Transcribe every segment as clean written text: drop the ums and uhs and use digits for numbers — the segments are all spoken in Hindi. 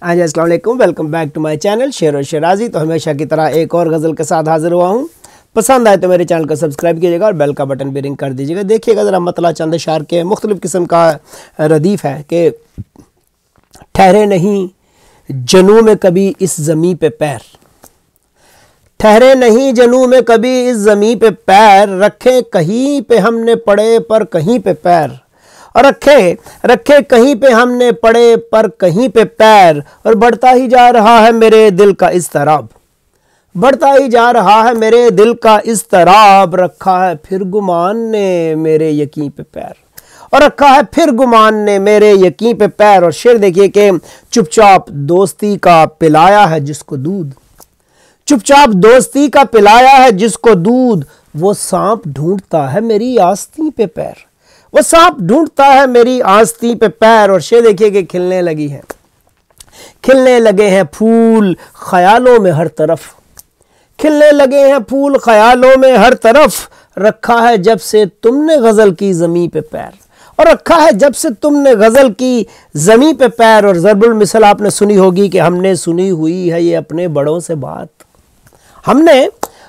अस्सलाम वालेकुम, welcome back to my channel शेर और शेराजी। तो हमेशा की तरह एक और गज़ल के साथ हाजिर हुआ हूँ। पसंद आए तो मेरे चैनल को सब्सक्राइब कीजिएगा और बेल का बटन भी रिंग कर दीजिएगा। देखिएगा ज़रा मतला चंद अशार के मुख्तलिफ़ किस्म का रदीफ़ है कि ठहरे नहीं जनू में कभी इस ज़मीं पे पैर, ठहरे नहीं जनू में कभी इस ज़मीं पे पैर, रखे कहीं पे हमने पड़े पर कहीं पे पैर, और रखे कहीं पे हमने पड़े पर कहीं पे पैर। और बढ़ता ही जा रहा है मेरे दिल का इज़्तिराब, बढ़ता ही जा रहा है मेरे दिल का इज़्तिराब, रखा है फिर गुमान ने मेरे यकीन पे पैर, और रखा है फिर गुमान ने मेरे यकीन पे पैर। और शेर देखिए कि चुपचाप दोस्ती का पिलाया है जिसको दूध, चुपचाप दोस्ती का पिलाया है जिसको दूध, वो सांप ढूंढता है मेरी आस्तीं पे पैर, वो सांप ढूंढता है मेरी आस्तीं पे पैर। और शेर देखिए कि खिलने लगी है, खिलने लगे हैं फूल ख्यालों में हर तरफ, खिलने लगे हैं फूल ख्यालों में हर तरफ, रखा है जब से तुमने गज़ल की ज़मीं पे पैर, और रखा है जब से तुमने गज़ल की ज़मीं पे पैर। और ज़रबुल मिसल आपने सुनी होगी कि हमने सुनी हुई है ये अपने बड़ों से बात,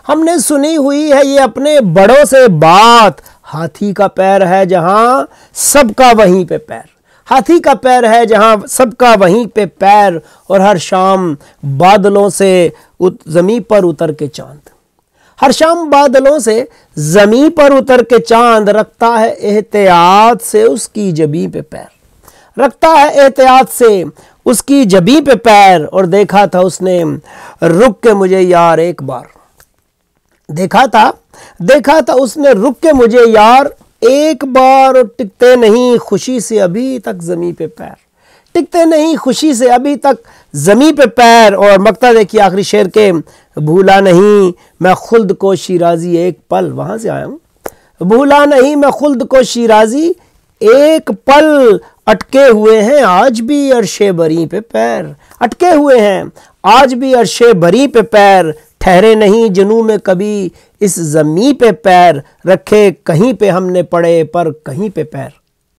हमने सुनी हुई है ये अपने बड़ों से बात, हाथी का पैर है जहां सबका वहीं पे पैर, हाथी का पैर है जहां सबका वहीं पे पैर। और हर शाम बादलों से ज़मीं पर उतर के चांद, हर शाम बादलों से ज़मीं पर उतर के चांद, रखता है एहतियात से उसकी जबीं पे पैर, रखता है एहतियात से उसकी जबीं पे पैर। और देखा था उसने रुक के मुझे यार एक बार, देखा था उसने रुक के मुझे यार एक बार, और टिकते नहीं खुशी से अभी तक ज़मीं पे पैर, टिकते नहीं खुशी से अभी तक ज़मीं पे पैर। और मक्ता देखिए आखिरी शेर के, भूला नहीं मैं खुल्द को शिराजी एक पल, वहां से आया हूं, भूला नहीं मैं खुल्द को शिराजी एक पल, अटके हुए हैं आज भी अर्शे बरी पे पैर, अटके हुए हैं आज भी अर्शे बरी पे पैर, ठहरे नहीं जनू में कभी इस ज़मीं पे पैर, रखे कहीं पे हमने पड़े पर कहीं पे पैर।